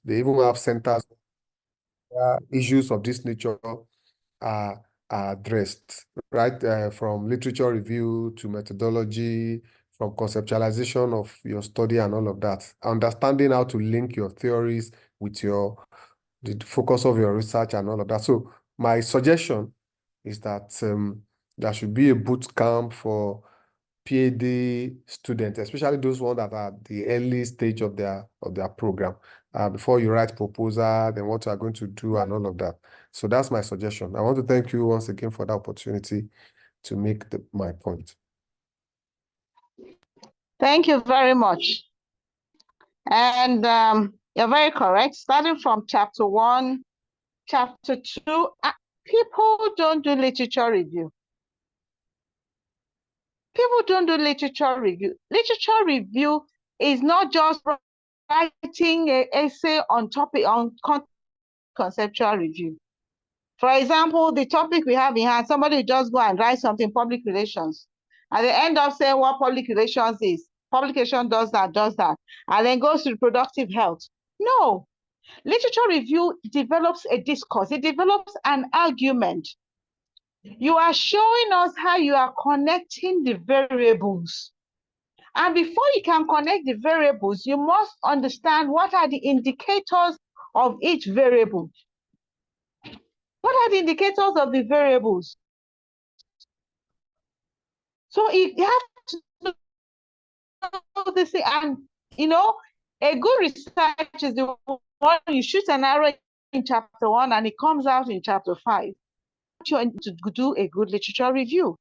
They even have centers where issues of this nature are addressed, right? From literature review to methodology, from conceptualization of your study and all of that. Understanding how to link your theories with the focus of your research and all of that. So my suggestion is that there should be a boot camp for PhD students, especially those ones that are at the early stage of their program, before you write proposal, then what you are going to do and all of that. So that's my suggestion. I want to thank you once again for the opportunity to make my point. Thank you very much. And you're very correct. Starting from chapter 1, chapter 2, people don't do literature review. People don't do literature review. Literature review is not just writing an essay on topic, on conceptual review. For example, the topic we have in hand, somebody just go and write something, public relations, and they end up saying what public relations is. Publication does that, and then goes to reproductive health. No, literature review develops a discourse. It develops an argument. You are showing us how you are connecting the variables. And before you can connect the variables, you must understand what are the indicators of each variable. What are the indicators of the variables? So you have to know this, and a good research is the one you shoot an arrow in chapter 1 and it comes out in chapter 5. To do a good literature review.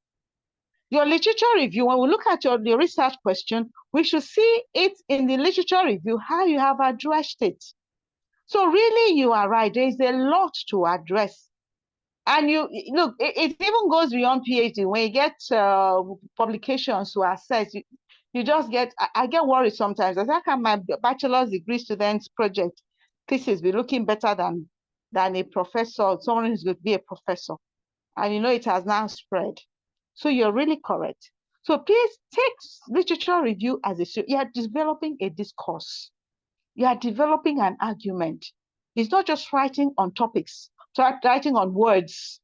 Your literature review, when we look at your research question, we should see it in the literature review, how you have addressed it. So really, you are right. There is a lot to address. And look, it even goes beyond PhD. When you get publications to assess, you just get, I get worried sometimes. I think my bachelor's degree student's project thesis be looking better than a professor, someone who's going to be a professor. And it has now spread. So you're really correct. So please take literature review as you are developing a discourse. You are developing an argument. It's not just writing on topics, writing on words.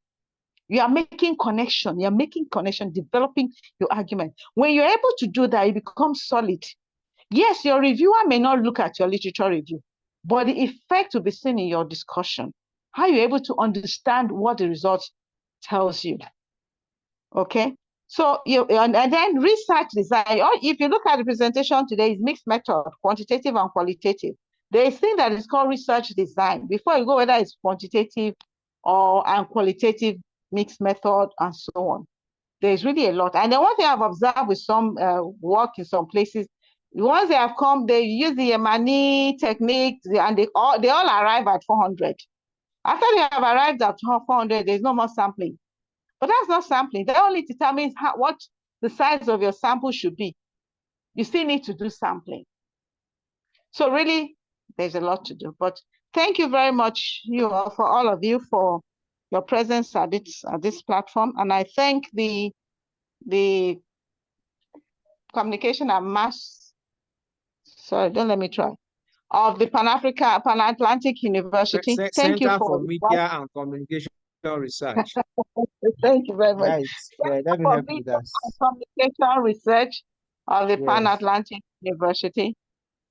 You are making connection. You're making connection, developing your argument. When you're able to do that, it becomes solid. Yes, your reviewer may not look at your literature review, but the effect will be seen in your discussion. How you're able to understand what the results tells you. Okay, so and then research design. If you look at the presentation today, it's mixed method, quantitative and qualitative. There is thing that is called research design. Before you go, whether it's quantitative and qualitative, mixed method, and so on. There's really a lot. And the one thing I've observed with some work in some places, once they have come, they use the Yemeni technique, and they all arrive at 400. After they have arrived at 400, there's no more sampling. But that's not sampling. That only determines what the size of your sample should be. You still need to do sampling. So really, there's a lot to do. But thank you very much, for all of you, for your presence at this platform. And I thank the communication and mass, sorry, don't let me try, of the Pan-Atlantic University. Thank you for Media and Communication Research. Thank you very much. Right. Yeah, let me help with that. Communication Research of the Pan-Atlantic University.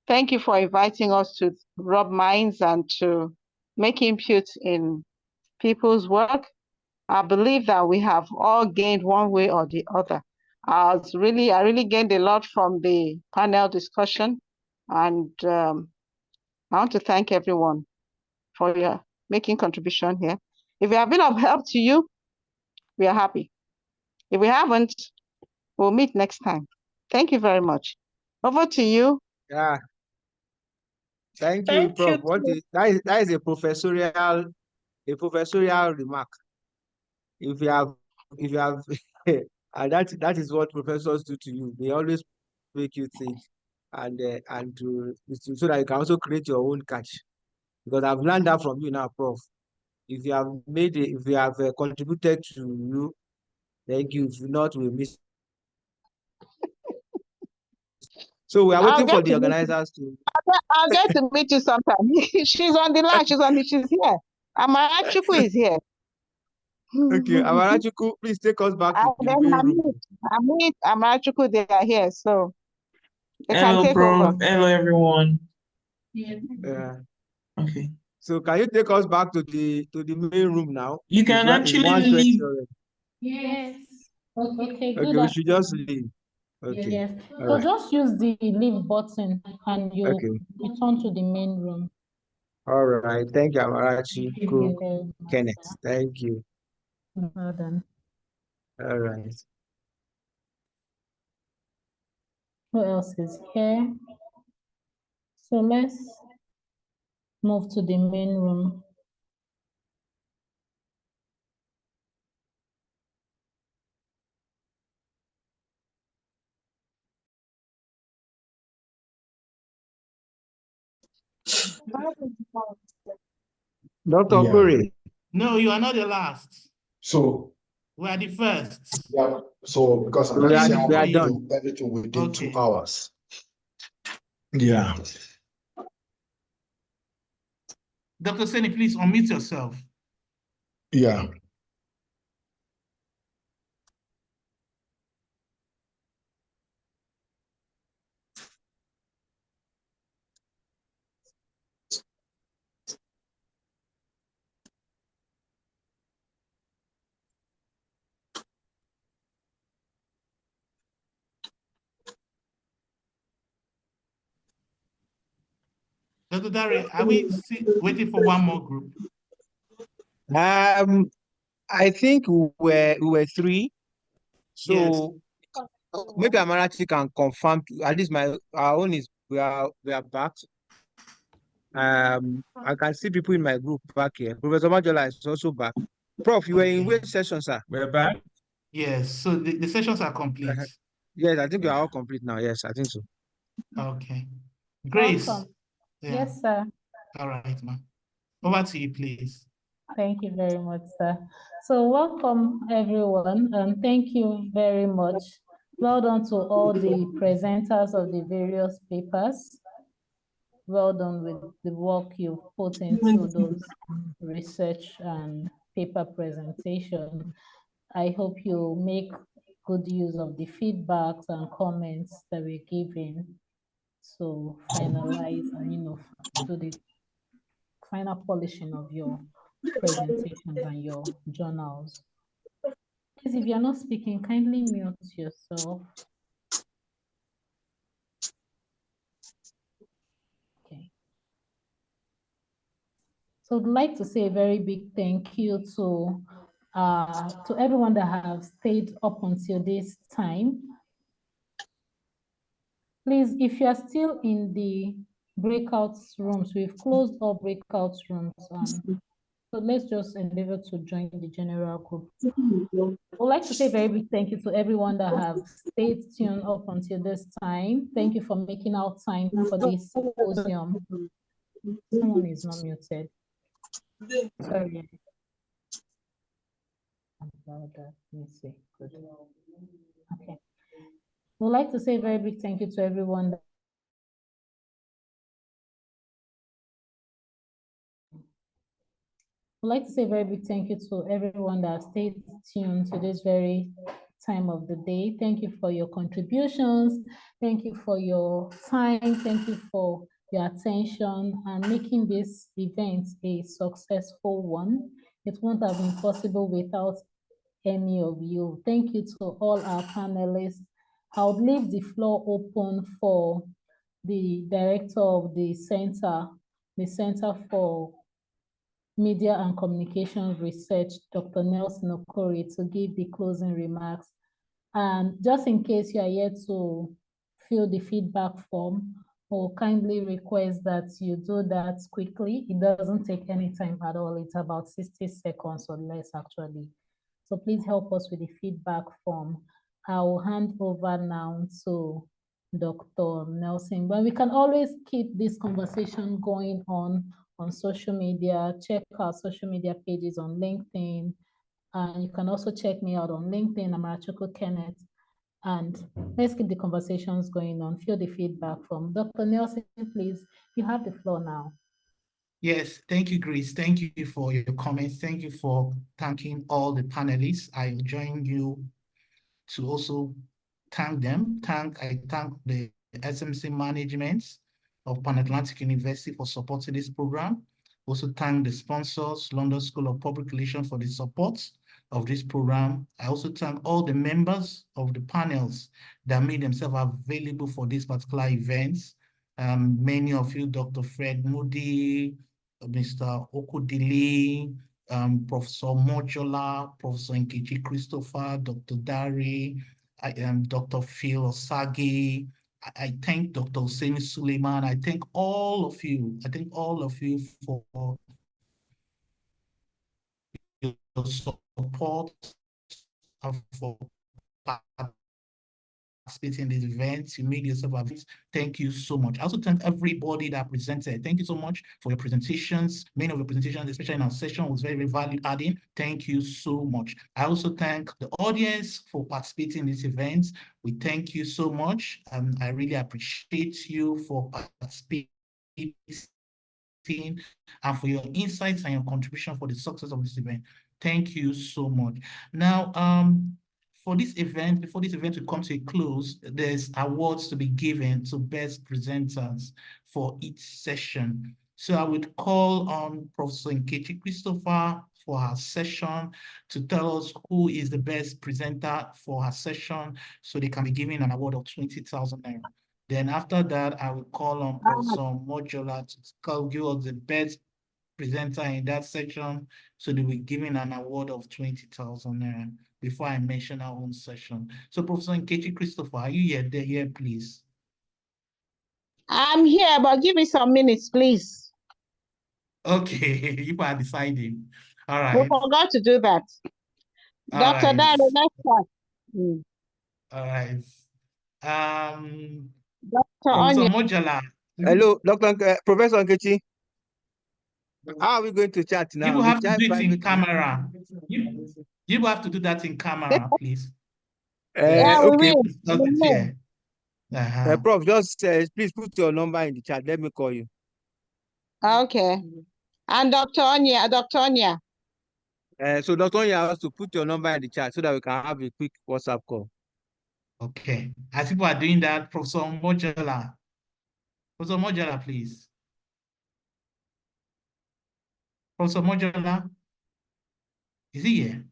Thank you for inviting us to rub minds and to make input in people's work. I believe that we have all gained one way or the other. I really gained a lot from the panel discussion, and I want to thank everyone for your making contribution here. If we have been of help to you, we are happy. If we haven't, we'll meet next time. Thank you very much. Over to you. Yeah. Thank you, Prof. That is a professorial remark. If you have and that is what professors do to you. They always make you think and so that you can also create your own catch. Because I've learned that from you now, Prof. If you have contributed to you, thank you. If not, we miss. So we are waiting for the organizers to. I'll get to meet you sometime. She's on the line. She's here. Amarachuku is here. Okay, Amarachuku, please take us back to the main room. Amit, Amarachuku, they are here, so they can Hello, take Prof. over. Hello, everyone. Yeah. Okay. So can you take us back to the main room now? You can actually leave. Yes. Okay, Okay, we should just leave. Okay. Yes. All So right. just use the leave button and you Okay. return to the main room. All right. Thank you, Amarachi, Thank Cook, you very much, Kenneth. sir. Thank you. Well done. All right. Who else is here? So let's move to the main room. Dr. Yeah. Kuri. No, you are not the last. So We are the first. yeah, so because We are I'm done. everything within Okay. 2 hours. Yeah. Dr. Seni, please unmute yourself. Yeah. Dr. Dari, are we waiting for one more group? I think we were 3. So maybe Amarachi can confirm. At least our own is we are back. I can see people in my group back here. Professor Majola is also back. Prof, you were in which session, sir? We're back. Yes, so the sessions are complete. Yes, I think we are all complete now. Yes, I think so. Okay. Grace. Welcome. Yeah. Yes, sir. All right, ma'am. Over to you, please. Thank you very much, sir. So welcome, everyone, and thank you very much. Well done to all the presenters of the various papers. Well done with the work you've put into those research and paper presentation. I hope you make good use of the feedbacks and comments that we're giving to finalize and, do the final polishing of your presentations and your journals. Please, if you're not speaking, kindly mute yourself. Okay. So I'd like to say a very big thank you to everyone that have stayed up until this time. Please, if you are still in the breakout rooms, we've closed all breakout rooms. So let's just endeavor to join the general group. I'd like to say a very big thank you to everyone that have stayed tuned up until this time. Thank you for making out time for this symposium. Someone is not muted. Sorry. About that. Let me see. Good. Okay. We'd like to say a very big thank you to everyone I'd like to say a very big thank you to everyone that stayed tuned to this very time of the day. Thank you for your contributions. Thank you for your time. Thank you for your attention and making this event a successful one. It wouldn't have been possible without any of you. Thank you to all our panelists. I would leave the floor open for the director of the Center for Media and Communications Research, Dr. Nelson Okori, to give the closing remarks. And just in case you are yet to fill the feedback form, we'll kindly request that you do that quickly. It doesn't take any time at all. It's about 60 seconds or less, actually. So please help us with the feedback form. I will hand over now to Dr. Nelson. But we can always keep this conversation going on social media. Check our social media pages on LinkedIn. And you can also check me out on LinkedIn, Amarachuku Kenneth. And let's keep the conversations going on. Feel the feedback from Dr. Nelson, please. You have the floor now. Yes, thank you, Grace. Thank you for your comments. Thank you for thanking all the panelists. I join you to also thank them. I thank the SMC management of Pan Atlantic University for supporting this program. Also thank the sponsors, London School of Public Relations, for the support of this program. I also thank all the members of the panels that made themselves available for this particular event. Many of you, Dr. Fred Moody, Mr. Okudili, Professor Mojola, Professor Nkechi Christopher, Dr. Dari, I am Dr. Phil Osagi. I thank Dr. Hussein Suleiman. I thank all of you. I thank all of you for your support and for participating in this event. You made yourself available. Thank you so much. I also thank everybody that presented. Thank you so much for your presentations. Many of your presentations, especially in our session, was very, very value adding. Thank you so much. I also thank the audience for participating in this event. We thank you so much. I really appreciate you for participating and for your insights and your contribution for the success of this event. Thank you so much. Now, for this event, before this event will come to a close, there's awards to be given to best presenters for each session. So I would call on Professor Nkechi Christopher for her session to tell us who is the best presenter for her session, so they can be given an award of 20,000 naira. Then after that, I will call on Professor Mojola to give us the best presenter in that section, so they will be given an award of 20,000 naira before I mention our own session. So Professor Nkechi Christopher, are you here, please? I'm here, but give me some minutes, please. Okay, you are deciding. All We right. forgot to do that. All Dr. right. Dare, let's start. All right. Dr. Professor Anya. Mojola. Hello, Professor Nkechi. How are we going to chat now? You will We have to chat do it in privately. camera. You will have to do that in camera, please. Yeah, Yes. we Okay. will. Does it here? Prof, just please put your number in the chat. Let me call you. Okay. And Dr. Anya. So Dr. Onya has to put your number in the chat so that we can have a quick WhatsApp call. Okay. As people are doing that, Professor Mojola. Professor Mojola, please. Professor Mojola, is he here?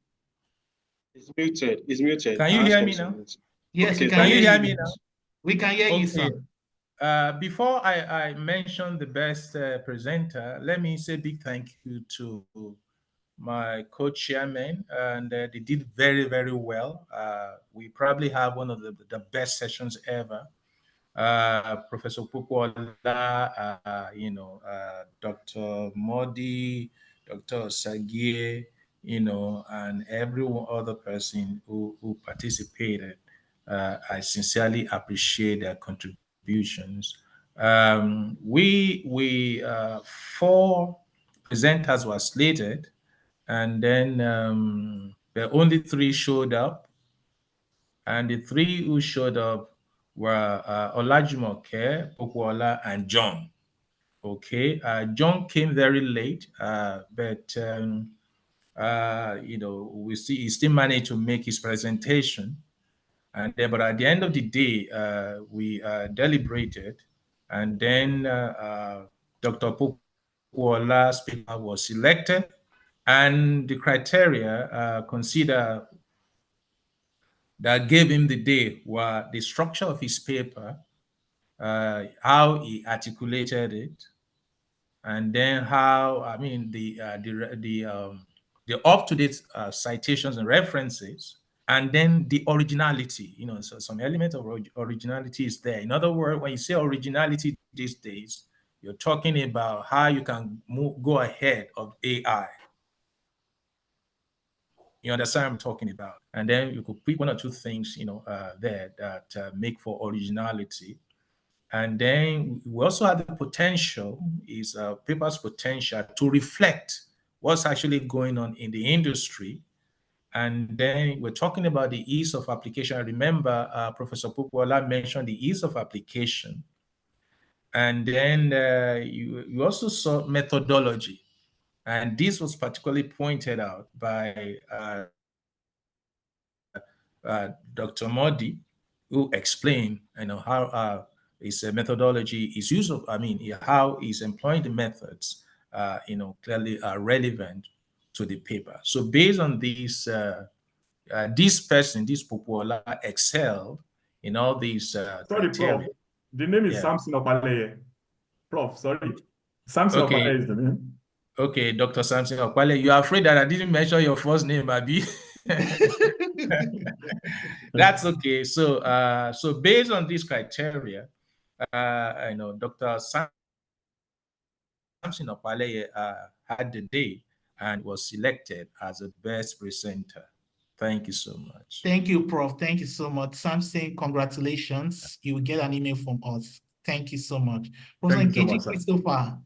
It's muted. It's muted. Can you hear me now? Yes, Okay, we can hear me you. now? We can hear you, sir. Before I mention the best presenter, let me say big thank you to my co-chairman, and they did very, very well. We probably have one of the best sessions ever. Professor Pukwala, Dr. Modi, Dr. Sagie, and every other person who participated. I sincerely appreciate their contributions. Four presenters were slated, and then the only three showed up, and the three who showed up were Olajumoke, Pokuola, and John. Okay, John came very late, but he still managed to make his presentation. And then, but at the end of the day, we deliberated, and then Dr. Pokuola's paper was selected, and the criteria consider that gave him the day were the structure of his paper, how he articulated it, and then how, I mean, the up-to-date citations and references, and then the originality. So some element of originality is there. In other words, when you say originality these days, you're talking about how you can go ahead of AI. You understand what I'm talking about? And then you could pick one or two things, there that make for originality. And then we also have the potential, is paper's potential to reflect what's actually going on in the industry, And then we're talking about the ease of application. I remember Professor Pukuola mentioned the ease of application. And then you also saw methodology. And this was particularly pointed out by Dr. Modi, who explained, how his methodology is used. How he's employing the methods, clearly are relevant to the paper. So based on this, this Pukuola, excelled in all these Sorry, criteria. Prof. The name is Samson Opaleye. Prof, sorry. Samson Opaleye is the name. Okay, Dr. Samson Opaleye, you are afraid that I didn't mention your first name, Abi? That's okay. So based on these criteria, Dr. Samson Opaleye had the day and was selected as the best presenter. Thank you so much. Thank you, Prof. Thank you so much. Samson, congratulations. You will get an email from us. Thank you so much. Professor Nkechi Christopher,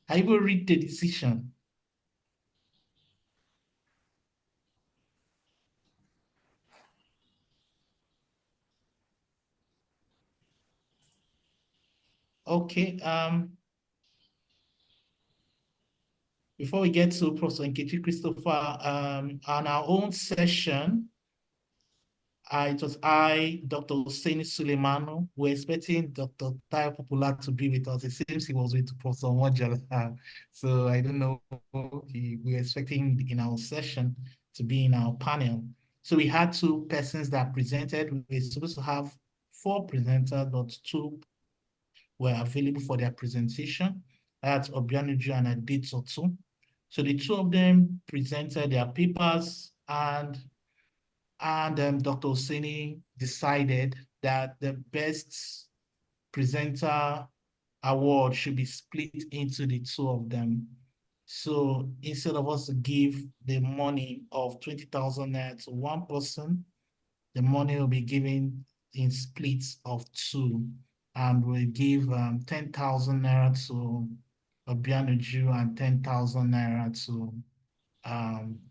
I will read the decision. Okay. Before we get to Professor Nkechi Christopher, on our own session, it was I, Dr. Hussein Suleimanu. We're expecting Dr. Tayo Popular to be with us. It seems he was with Professor Mwajala. So I don't know. We're expecting in our session to be in our panel. So we had two persons that presented. We're supposed to have 4 presenters, but 2 were available for their presentation. That's Obianuju and Aditsotu. So the 2 of them presented their papers, and Dr. Oseni decided that the best presenter award should be split into the 2 of them. So instead of us to give the money of 20,000 naira to one person, the money will be given in splits of 2. And we'll give 10,000 naira to Obianuju and 10,000 naira to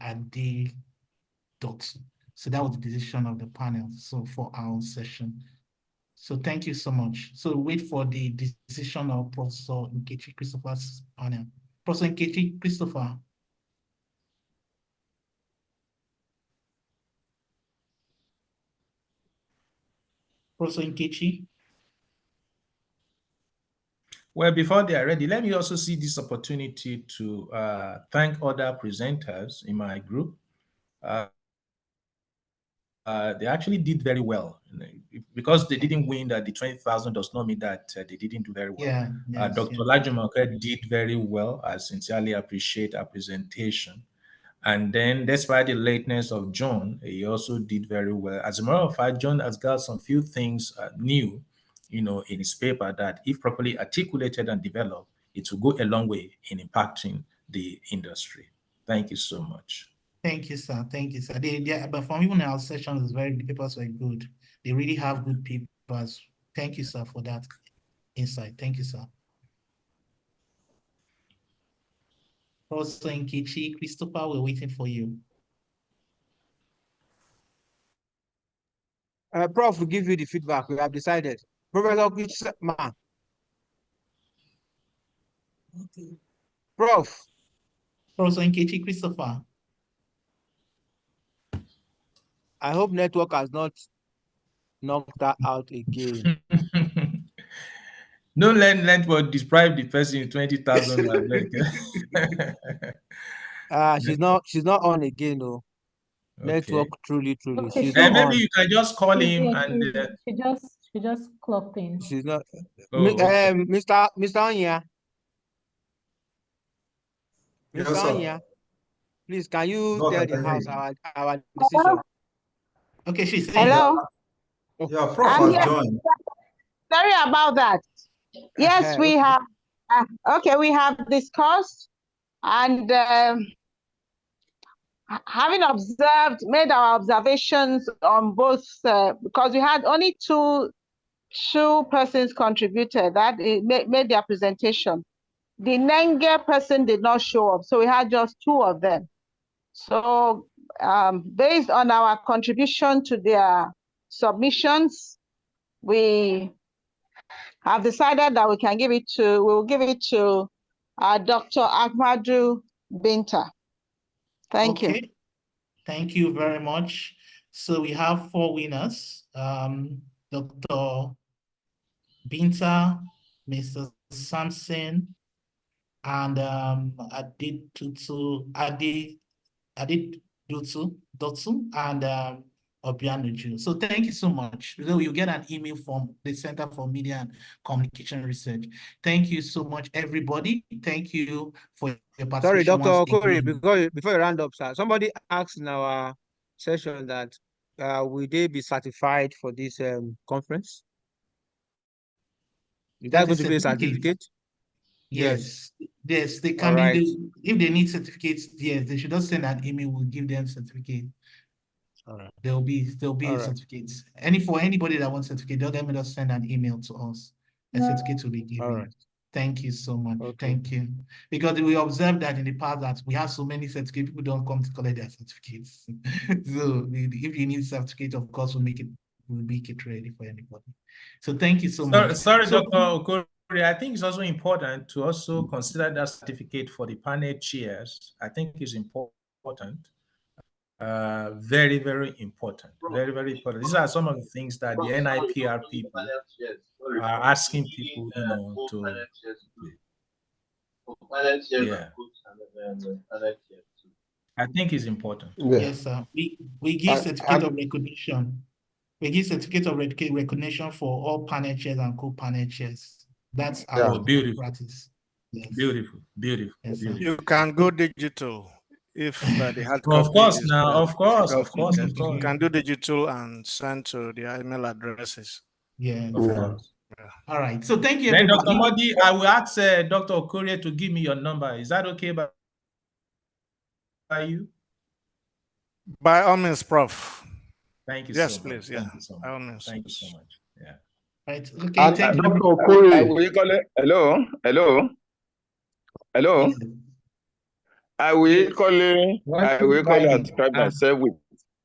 Adi Dotsu. So that was the decision of the panel. So for our session. So thank you so much. So wait for the decision of Professor Nkechi Christopher's panel. Professor Nkechi Christopher. Professor Nkechi. Well, before they are ready, let me also see this opportunity to thank other presenters in my group. They actually did very well. Because they didn't win, that the 20,000 does not mean that they didn't do very well. Yeah, yes, Dr. Lajumoke did very well. I sincerely appreciate our presentation. And then, despite the lateness of John, he also did very well. As a matter of fact, John has got some few things new, in his paper that, if properly articulated and developed, it will go a long way in impacting the industry. Thank you so much. Thank you, sir. Thank you, sir. But from even our sessions, the papers were good. They really have good papers. Thank you, sir, for that insight. Thank you, sir. Professor Nkechi Christopher, we're waiting for you. Prof will give you the feedback. We have decided. Professor Christopher. Prof. Professor Nkechi Christopher. I hope network has not knocked that out again. Don't let network deprive the person 20,000. She's not on again, no. Okay. Network truly. Okay, she's not maybe on. You can just call him and she just clocked in. She's not. okay. Mr. Anya. Yes, Mr. sir. Anya, please, can you No, tell I the can house hear our decision? Okay, she's saying. Hello. Yeah, Prof has joined. Sorry about that. Yes, we have. Okay, we have discussed, and having made our observations on both, because we had only two persons contributed that made their presentation. The Nenge person did not show up, so we had just 2 of them. So based on our contribution to their submissions, we have decided that we will give it to Dr. Ahmadu Binta. Thank you. Okay, thank you very much. So we have 4 winners. Dr. Binta, Mr. Sampson, and Dotsu, and Obianuju. So thank you so much. So you'll get an email from the Center for Media and Communication Research. Thank you so much, everybody. Thank you for your Sorry, participation. Dr. Okori, before you round up, sir, somebody asked in our session that will they be certified for this conference? Is that going to be a certificate? Yes, yes, they can All right. if they need certificates, yes, they should just send an email, we'll give them certificate. All right. There'll be certificates. For anybody that wants certificate, they'll just send an email to us. A certificate will be given. All right. Thank you so much. Okay. Thank you. Because we observed that in the past that we have so many certificates, people don't come to collect their certificates. So if you need certificate, of course, we'll make it ready for anybody. So thank you so much. Sorry, Dr. Okori, I think it's also important to also consider that certificate for the panel chairs. I think it's important. Very, very important. Very, very important. These are some of the things that the NIPR people are asking people, to. Yeah. I think it's important. Yeah. Yes, sir. We give certificate of recognition. We give certificate of recognition for all panel chairs and co-panel chairs. That's our beautiful practice. Yes. Beautiful. Yes, you can go digital if the hard Of copy course, is now, of course. You can do digital and send to their email addresses. Yeah. Of course. All right. So thank you, Then, everybody. Dr. Modi, I will ask Dr. Okori to give me your number. Is that okay by you? By all means, Prof. Thank you yes, so please. much. Yeah. Thank you so much. By all means. Thank you so much. Yeah. Right. Okay. Thank you. Dr. Okori. Hello. Yes. I will subscribe myself with.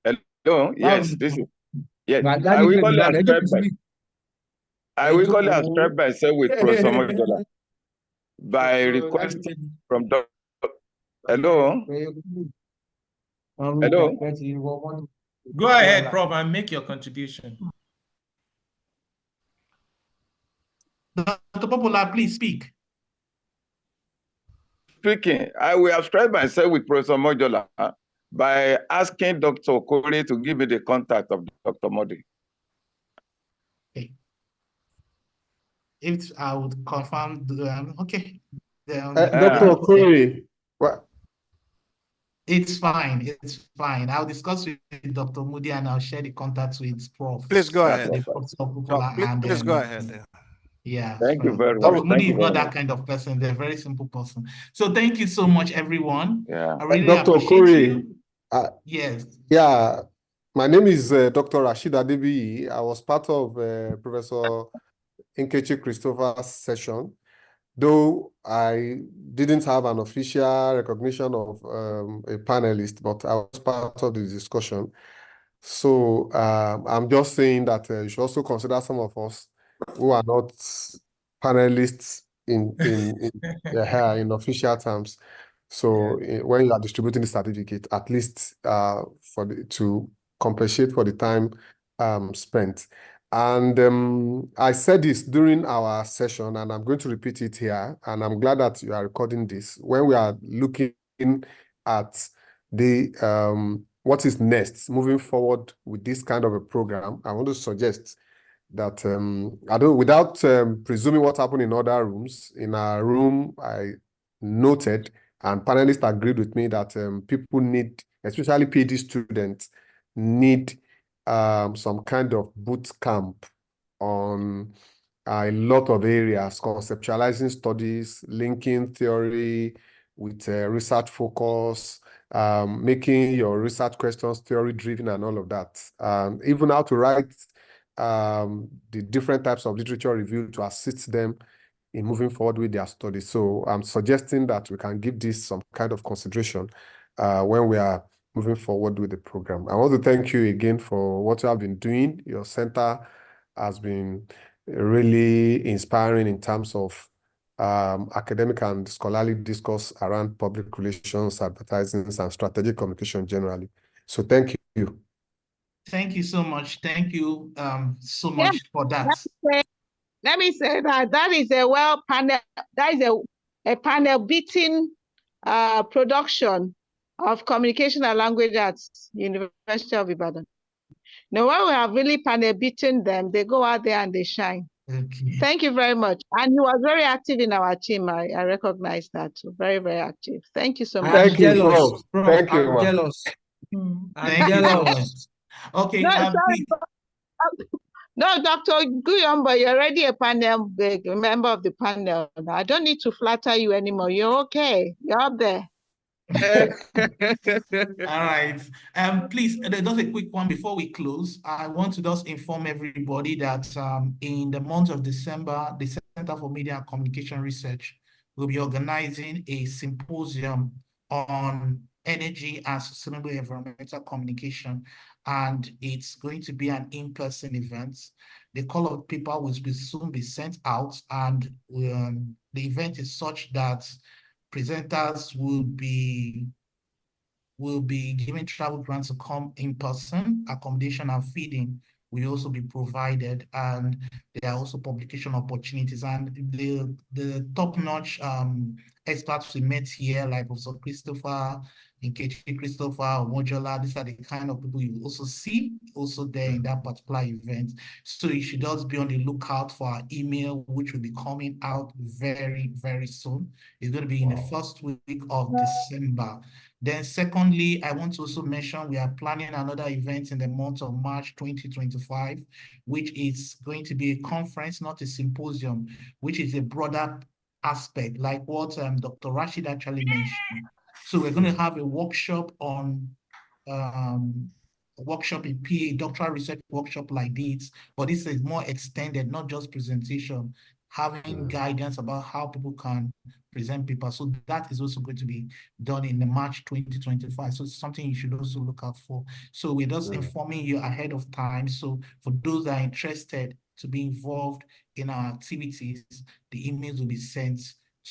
Hello. Yes, this is. Yes. I will subscribe myself with Professor Mojola by requesting from Dr. Hello. Go ahead, Prof, and make your contribution. Dr. Popola, please speak. Speaking, I will subscribe myself with Professor Mojola by asking Dr. Okori to give me the contact of Dr. Modi. Okay. If I would confirm, okay. Dr. Okori. What? It's fine. It's fine. I'll discuss with Dr. Moody and I'll share the contacts with Prof. Please go ahead. Please go ahead. Yeah. Thank you very much. Dr. Moody is not that kind of person. They're a very simple person. So thank you so much, everyone. Yeah. I really Dr. appreciate Okori, you. Yes. Yeah. My name is Dr. Rashid Adebiyi. I was part of Professor Nkechi Christopher's session, though I didn't have an official recognition of a panelist, but I was part of the discussion. So I'm just saying that you should also consider some of us who are not panelists in official terms. So when you are distributing the certificate, at least to compensate for the time spent. And I said this during our session, and I'm going to repeat it here, and I'm glad that you are recording this. When we are looking at the what is next, moving forward with this kind of a program, I want to suggest that without presuming what happened in other rooms, in our room, I noted, and panelists agreed with me, that people need, especially PhD students, need some kind of boot camp on a lot of areas, conceptualizing studies, linking theory with research focus, making your research questions theory-driven and all of that. Even how to write the different types of literature review to assist them in moving forward with their studies. So I'm suggesting that we can give this some kind of consideration when we are moving forward with the program. I want to thank you again for what you have been doing. Your center has been really inspiring in terms of academic and scholarly discourse around public relations, advertising, and strategic communication generally. So thank you. Thank you so much. Thank you so much for that. Let me say that is a panel. That is a panel beating production of communication and language arts, University of Ibadan. Now, when we have really panel beaten them, they go out there and they shine. Okay. Thank you very much. And he was very active in our team. I recognize that too. Very, very active. Thank you so much. I'm jealous. Thank you. I'm jealous. Thank you so much. Okay. No, sorry, no, Dr. Guyombo, you're already a panel member of the panel. I don't need to flatter you anymore. You're okay. You're up there. All right. Please, just a quick one before we close. I want to just inform everybody that in the month of December, the Center for Media and Communication Research will be organizing a symposium on energy and sustainable environmental communication, and it's going to be an in-person event. The call of paper will soon be sent out, and the event is such that presenters will be given travel grants to come in person. Accommodation and feeding will also be provided, and there are also publication opportunities. And the top-notch experts we met here, like Professor Christopher, Nkechi Christopher, Mojola, these are the kind of people you also see also there in that particular event. So you should just be on the lookout for our email, which will be coming out very, very soon. It's going to be in the first week of December. Then secondly, I want to also mention we are planning another event in the month of March 2025, which is going to be a conference, not a symposium, which is a broader aspect, like what Dr. Rashid actually mentioned. So we're going to have a workshop on workshop in PA, doctoral research workshop like this, but this is more extended, not just presentation, having guidance about how people can present papers. So that is also going to be done in the March 2025. So it's something you should also look out for. So we're just informing you ahead of time. So for those that are interested to be involved in our activities, the emails will be sent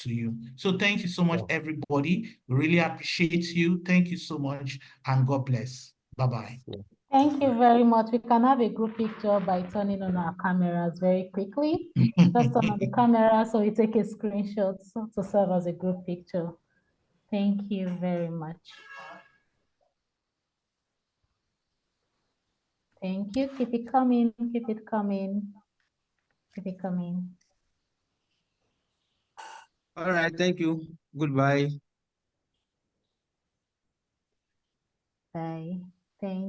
to you. So thank you so much, everybody. We really appreciate you. Thank you so much, and God bless. Bye-bye. Thank you very much. We can have a group picture by turning on our cameras very quickly. Just turn on the camera so we take a screenshot to serve as a group picture. Thank you very much. Thank you. Keep it coming. Keep it coming. Keep it coming. All right. Thank you. Goodbye. Bye. Thank